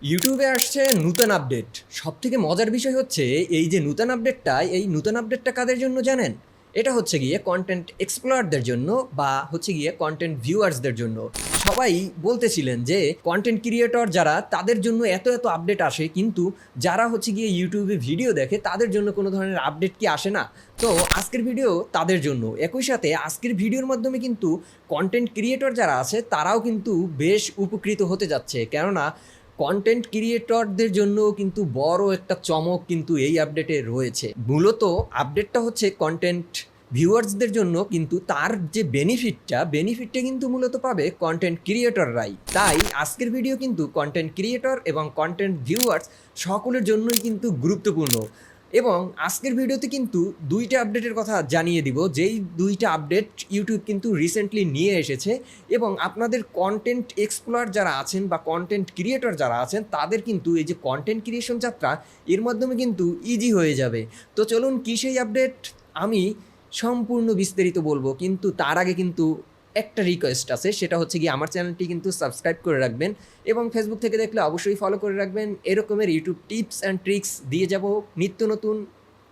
ইউটিউবে আসছে নূতন আপডেট। সবথেকে মজার বিষয় হচ্ছে এই যে নূতন আপডেটটা কাদের জন্য জানেন? এটা হচ্ছে গিয়ে কনটেন্ট এক্সপ্লোরারদের জন্য বা হচ্ছে গিয়ে কনটেন্ট ভিউয়ার্সদের জন্য। সবাই বলতেছিলেন যে কনটেন্ট ক্রিয়েটর যারা তাদের জন্য এত আপডেট আসে, কিন্তু যারা হচ্ছে গিয়ে ইউটিউবে ভিডিও দেখে তাদের জন্য কোনো ধরনের আপডেট কি আসে না? তো আজকের ভিডিও তাদের জন্য। একই সাথে আজকের ভিডিওর মাধ্যমে কিন্তু কনটেন্ট ক্রিয়েটর যারা আছে তারাও কিন্তু বেশ উপকৃত হতে যাচ্ছে। কেননা কন্টেন্ট ক্রিয়েটরদের জন্য কিন্তু বড় একটা চমক কিন্তু এই আপডেটে রয়েছে। মূলত আপডেটটা হচ্ছে কন্টেন্ট ভিউয়ার্সদের জন্য, কিন্তু তার যে বেনিফিটটা কিন্তু মূলত পাবে কন্টেন্ট ক্রিয়েটররাই। তাই আজকের ভিডিও কিন্তু কন্টেন্ট ক্রিয়েটর এবং কন্টেন্ট ভিউয়ার্স সকলের জন্যই কিন্তু গুরুত্বপূর্ণ। এবং আজকের ভিডিওতে কিন্তু দুইটা আপডেটের কথা জানিয়ে দিব, যেই দুইটা আপডেট ইউটিউব কিন্তু রিসেন্টলি নিয়ে এসেছে এবং আপনাদের কন্টেন্ট এক্সপ্লোর যারা আছেন বা কন্টেন্ট ক্রিয়েটর যারা আছেন তাদের কিন্তু এই যে কন্টেন্ট ক্রিয়েশন যাত্রা এর মাধ্যমে কিন্তু ইজি হয়ে যাবে। তো চলুন কি সেই আপডেট আমি সম্পূর্ণ বিস্তারিত বলবো, কিন্তু তার আগে কিন্তু একটা রিকোয়েস্ট আছে, সেটা হচ্ছে কি আমার চ্যানেলটি কিন্তু সাবস্ক্রাইব করে রাখবেন এবং ফেসবুক থেকে দেখলে অবশ্যই ফলো করে রাখবেন। এরকমের ইউটিউব টিপস অ্যান্ড ট্রিক্স দিয়ে যাব নিত্য নতুন।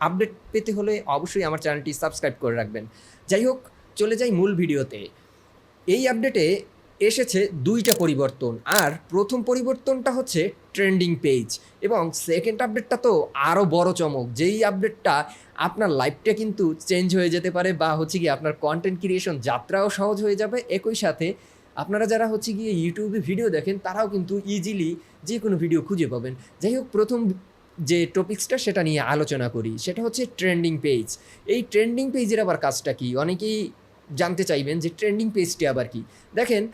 আপডেট পেতে হলে অবশ্যই আমার চ্যানেলটি সাবস্ক্রাইব করে রাখবেন। যাই হোক, চলে যাই মূল ভিডিওতে। এই আপডেটে এসেছে দুইটা পরিবর্তন, আর প্রথম পরিবর্তনটা হচ্ছে ট্রেন্ডিং পেজ এবং সেকেন্ড আপডেটটা তো আরও বড় চমক, যেই আপডেটটা আপনার লাইফটা কিন্তু চেঞ্জ হয়ে যেতে পারে বা হচ্ছে গিয়ে আপনার কন্টেন্ট ক্রিয়েশন যাত্রাও সহজ হয়ে যাবে। একই সাথে আপনারা যারা হচ্ছে গিয়ে ইউটিউবে ভিডিও দেখেন তারাও কিন্তু ইজিলি যে কোনো ভিডিও খুঁজে পাবেন। যাই হোক, প্রথম যে টপিক্সটা সেটা নিয়ে আলোচনা করি, সেটা হচ্ছে ট্রেন্ডিং পেজ। এই ট্রেন্ডিং পেজের আবার কাজটা কি অনেকেই জানতে চাইবেন যে ট্রেন্ডিং পেজটি আবার কি। দেখেন,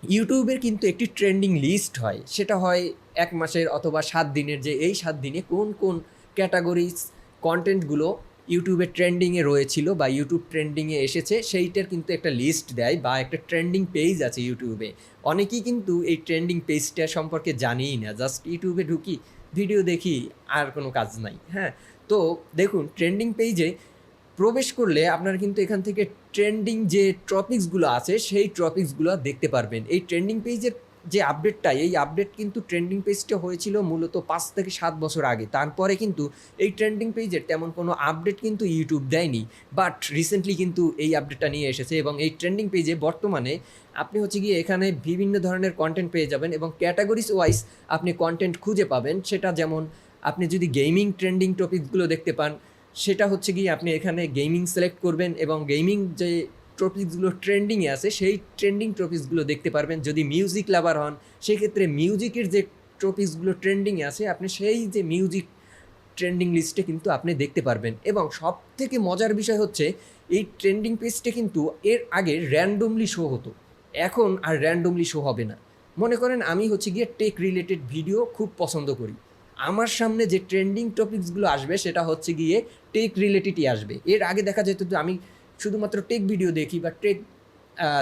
ইউটিউবের কিন্তু একটি ট্রেন্ডিং লিস্ট হয়, সেটা হয় 1 মাসের অথবা 7 দিনের, যে এই 7 দিনে কোন কোন ক্যাটাগরিজ কন্টেন্টগুলো ইউটিউবে ট্রেন্ডিংয়ে রয়েছিল বা ইউটিউব ট্রেন্ডিংয়ে এসেছে সেইটার কিন্তু একটা লিস্ট দেয় বা একটা ট্রেন্ডিং পেজ আছে ইউটিউবে। অনেকেই কিন্তু এই ট্রেন্ডিং পেজটা সম্পর্কে জানিই না, জাস্ট ইউটিউবে ঢুকি, ভিডিও দেখি, আর কোনো কাজ নাই। হ্যাঁ, তো দেখুন, ট্রেন্ডিং পেজে প্রবেশ করলে আপনারা কিন্তু এখান থেকে ট্রেন্ডিং যে টপিকসগুলো আছে সেই টপিকসগুলো দেখতে পারবেন। এই ট্রেন্ডিং পেজের যে আপডেটটা, এই আপডেট কিন্তু ট্রেন্ডিং পেজটা হয়েছিল মূলত 5 থেকে 7 বছর আগে। তারপরে কিন্তু এই ট্রেন্ডিং পেজের তেমন কোনো আপডেট কিন্তু ইউটিউব দেয়নি, বাট রিসেন্টলি কিন্তু এই আপডেটটা নিয়ে এসেছে। এবং এই ট্রেন্ডিং পেজে বর্তমানে আপনি হচ্ছে গিয়ে এখানে বিভিন্ন ধরনের কন্টেন্ট পেয়ে যাবেন এবং ক্যাটাগরিজ ওয়াইজ আপনি কন্টেন্ট খুঁজে পাবেন। সেটা যেমন, আপনি যদি গেমিং ট্রেন্ডিং টপিকসগুলো দেখতে পান, সেটা হচ্ছে গিয়ে আপনি এখানে গেমিং সিলেক্ট করবেন এবং গেমিং যে টপিকসগুলো ট্রেন্ডিংয়ে আছে সেই ট্রেন্ডিং টপিকসগুলো দেখতে পারবেন। যদি মিউজিক লাভার হন, সেক্ষেত্রে মিউজিকের যে টপিকসগুলো ট্রেন্ডিংয়ে আছে আপনি সেই যে মিউজিক ট্রেন্ডিং লিস্টে কিন্তু আপনি দেখতে পারবেন। এবং সবথেকে মজার বিষয় হচ্ছে এই ট্রেন্ডিং পেজটা কিন্তু এর আগে র্যান্ডমলি শো হতো, এখন আর র্যান্ডমলি শো হবে না। মনে করেন আমি হচ্ছে গিয়ে টেক রিলেটেড ভিডিও খুব পছন্দ করি, আমার সামনে যে ট্রেন্ডিং টপিকসগুলো আসবে সেটা হচ্ছে গিয়ে টেক রিলেটেডই আসবে। এর আগে দেখা যেত যে আমি শুধুমাত্র টেক ভিডিও দেখি বা টেক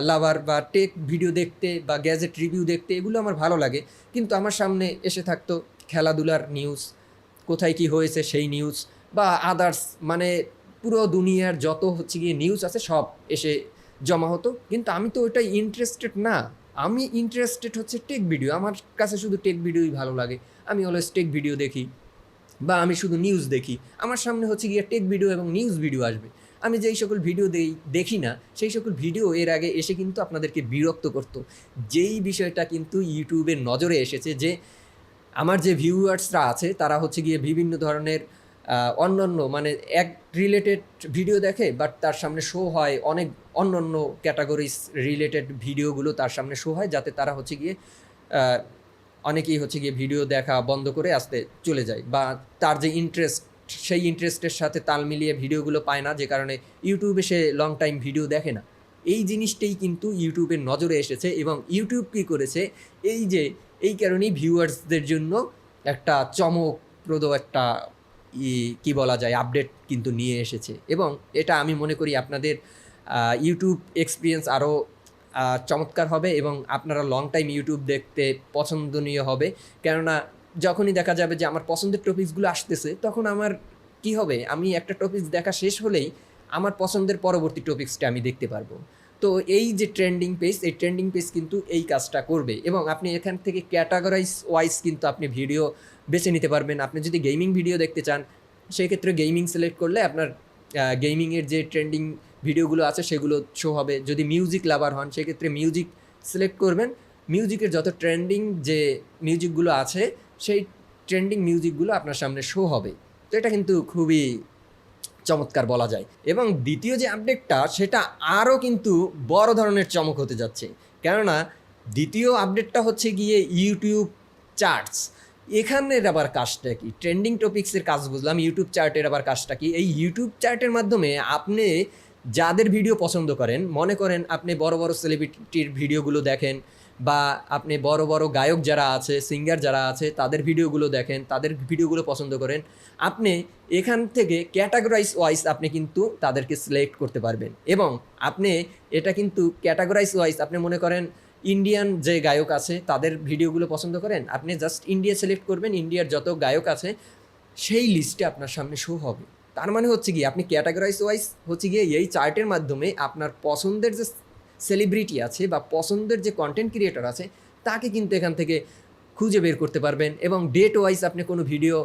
লাভার বা টেক ভিডিও দেখতে বা গ্যাজেট রিভিউ দেখতে এগুলো আমার ভালো লাগে, কিন্তু আমার সামনে এসে থাকতো খেলাধুলার নিউজ, কোথায় কি হয়েছে সেই নিউজ, বা আদার্স, মানে পুরো দুনিয়ার যত হচ্ছে গিয়ে নিউজ আছে সব এসে জমা হতো। কিন্তু আমি তো ওইটাই ইন্টারেস্টেড না, আমি ইন্টারেস্টেড হচ্ছে টেক ভিডিও, আমার কাছে শুধু টেক ভিডিওই ভালো লাগে। আমি অলওয়েজ টেক ভিডিও দেখি বা আমি শুধু নিউজ দেখি, আমার সামনে হচ্ছে গিয়ে টেক ভিডিও এবং নিউজ ভিডিও আসবে। আমি যেই সকল ভিডিও দেখি না সেই সকল ভিডিও এর আগে এসে কিন্তু আপনাদেরকে বিরক্ত করতো। যেই বিষয়টা কিন্তু ইউটিউবের নজরে এসেছে যে আমার যে ভিউয়ার্সরা আছে তারা হচ্ছে গিয়ে বিভিন্ন ধরনের অন্যান্য, মানে এক রিলেটেড ভিডিও দেখে, বাট তার সামনে শো হয় অনেক অন্যান্য ক্যাটাগরিজ রিলেটেড ভিডিওগুলো তার সামনে শো হয়, যাতে তারা হচ্ছে গিয়ে অনেকেই হচ্ছে গিয়ে ভিডিও দেখা বন্ধ করে আসতে চলে যায়, বা তার যে ইন্টারেস্ট সেই ইন্টারেস্টের সাথে তাল মিলিয়ে ভিডিওগুলো পায় না, যে কারণে ইউটিউবে সে লং টাইম ভিডিও দেখে না। এই জিনিসটাই কিন্তু ইউটিউবের নজরে এসেছে এবং ইউটিউব কী করেছে, এই যে এই কারণেই ভিউয়ার্সদের জন্য একটা চমকপ্রদ একটা কি বলা যায় আপডেট কিন্তু নিয়ে এসেছে। এবং এটা আমি মনে করি আপনাদের ইউটিউব এক্সপিরিয়েন্স আরও চমৎকার হবে এবং আপনারা লং টাইম ইউটিউব দেখতে পছন্দনীয় হবে। কেননা যখনই দেখা যাবে যে আমার পছন্দের টপিকসগুলো আসতেছে, তখন আমার কি হবে, আমি একটা টপিকস দেখা শেষ হলেই আমার পছন্দের পরবর্তী টপিক্সটা আমি দেখতে পারবো। তো এই যে ট্রেন্ডিং পেজ, এই ট্রেন্ডিং পেজ কিন্তু এই কাজটা করবে এবং আপনি এখান থেকে ক্যাটাগরাইজ ওয়াইজ কিন্তু আপনি ভিডিও বেছে নিতে পারবেন। আপনি যদি গেমিং ভিডিও দেখতে চান সেক্ষেত্রে গেমিং সিলেক্ট করলে আপনার গেমিংয়ের যে ট্রেন্ডিং ভিডিওগুলো আছে সেগুলো শো হবে। যদি মিউজিক লাভার হন সেক্ষেত্রে মিউজিক সিলেক্ট করবেন, মিউজিকের যত ট্রেন্ডিং যে মিউজিকগুলো আছে সেই ট্রেন্ডিং মিউজিকগুলো আপনার সামনে শো হবে। তো এটা কিন্তু খুবই চমৎকার বলা যায়। এবং দ্বিতীয় যে আপডেটটা সেটা আরও কিন্তু বড় ধরনের চমক হতে যাচ্ছে, কেননা দ্বিতীয় আপডেটটা হচ্ছে গিয়ে ইউটিউব চার্টস। এখানের আবার কাজটা কি? ট্রেন্ডিং টপিক্সের কাজ বুঝলাম, ইউটিউব চার্টের আবার কাজটা কি? এই ইউটিউব চার্টের মাধ্যমে আপনি যাদের ভিডিও পছন্দ করেন, মনে করেন আপনি বড় বড় সেলিব্রিটির ভিডিওগুলো দেখেন বা আপনি বড় বড় গায়ক যারা আছে, সিঙ্গার যারা আছে তাদের ভিডিওগুলো দেখেন, তাদের ভিডিওগুলো পছন্দ করেন, আপনি এখান থেকে ক্যাটাগরাইজ ওয়াইজ আপনি কিন্তু তাদেরকে সিলেক্ট করতে পারবেন। এবং আপনি এটা কিন্তু ক্যাটাগরাইজ ওয়াইজ, আপনি মনে করেন ইন্ডিয়ান যে গায়ক আছে তাদের ভিডিওগুলো পছন্দ করেন, আপনি জাস্ট ইন্ডিয়া সিলেক্ট করবেন, ইন্ডিয়ার যত গায়ক আছে সেই লিস্টে আপনার সামনে শো হবে। তার মানে হচ্ছে কি, আপনি ক্যাটাগরাইজ ওয়াইজ হচ্ছে গিয়ে এই চার্টের মাধ্যমে আপনার পছন্দের যে সেলিব্রিটি আছে বা পছন্দের যে কন্টেন্ট ক্রিয়েটর আছে তাকে কিন্তু এখান থেকে খুঁজে বের করতে পারবেন। এবং ডেট ওয়াইজ আপনি কোনো ভিডিও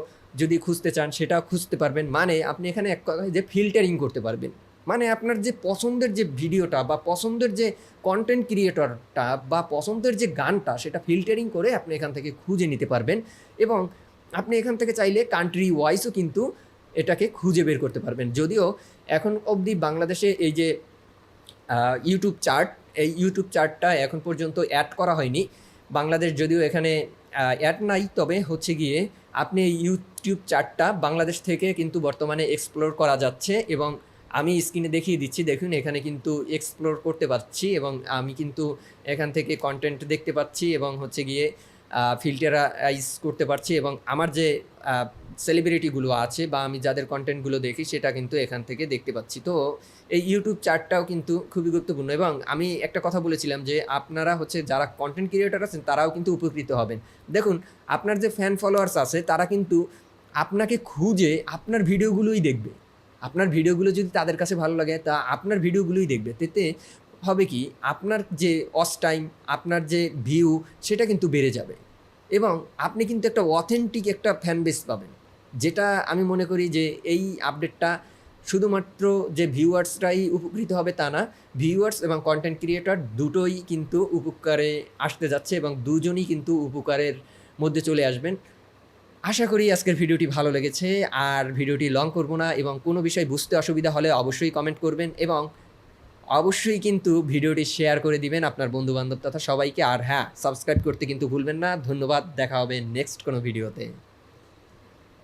যদি খুঁজতে চান সেটাও খুঁজতে পারবেন। মানে আপনি এখানে এক কথায় যে ফিল্টারিং করতে পারবেন, মানে আপনার যে পছন্দের যে ভিডিওটা বা পছন্দের যে কন্টেন্ট ক্রিয়েটরটা বা পছন্দের যে গানটা সেটা ফিল্টারিং করে আপনি এখান থেকে খুঁজে নিতে পারবেন। এবং আপনি এখান থেকে চাইলে কান্ট্রি ওয়াইজও কিন্তু এটাকে খুঁজে বের করতে পারবেন। যদিও এখন অবধি বাংলাদেশে এই যে ইউটিউব চার্ট, এই ইউটিউব চার্টটা এখন পর্যন্ত অ্যাড করা হয়নি। বাংলাদেশ যদিও এখানে অ্যাড নাই, তবে হচ্ছে গিয়ে আপনি ইউটিউব চার্টটা বাংলাদেশ থেকে কিন্তু বর্তমানে এক্সপ্লোর করা যাচ্ছে। এবং আমি স্ক্রিনে দেখিয়ে দিচ্ছি, দেখুন এখানে কিন্তু এক্সপ্লোর করতে পারছি এবং আমি কিন্তু এখান থেকে কন্টেন্ট দেখতে পাচ্ছি এবং হচ্ছে গিয়ে ফিল্টারাইজ করতে পারছি। এবং আমার যে সেলিব্রিটিগুলো আছে বা আমি যাদের কন্টেন্টগুলো দেখি সেটা কিন্তু এখান থেকে দেখতে পাচ্ছি। তো এই ইউটিউব চার্টটাও কিন্তু খুবই গুরুত্বপূর্ণ। এবং আমি একটা কথা বলেছিলাম যে আপনারা হচ্ছে যারা কন্টেন্ট ক্রিয়েটর আছেন তারাও কিন্তু উপকৃত হবেন। দেখুন আপনার যে ফ্যান ফলোয়ার্স আছে তারা কিন্তু আপনাকে খুঁজে আপনার ভিডিওগুলোই দেখবে। আপনার ভিডিওগুলো যদি তাদের কাছে ভালো লাগে তা আপনার ভিডিওগুলোই দেখবে। তেতে হবে কি, আপনার যে ওয়াচ টাইম, আপনার যে ভিউ সেটা কিন্তু বেড়ে যাবে এবং আপনি কিন্তু একটা অথেন্টিক একটা ফ্যান বেস পাবেন। যেটা আমি মনে করি যে এই আপডেটটা শুধুমাত্র যে ভিউয়ার্সরাই উপকৃত হবে তা না, ভিউয়ার্স এবং কন্টেন্ট ক্রিয়েটর দুটোই কিন্তু উপকারে আসতে যাচ্ছে এবং দুজনই কিন্তু উপকারের মধ্যে চলে আসবেন। আশা করি আজকের ভিডিওটি ভালো লেগেছে। আর ভিডিওটি লং করব না এবং কোনো বিষয় বুঝতে অসুবিধা হলে অবশ্যই কমেন্ট করবেন এবং অবশ্যই কিন্তু ভিডিওটি শেয়ার করে দিবেন আপনার বন্ধুবান্ধব তথা সবাইকে। আর হ্যাঁ, সাবস্ক্রাইব করতে কিন্তু ভুলবেন না। ধন্যবাদ, দেখা হবে নেক্সট কোনো ভিডিওতে।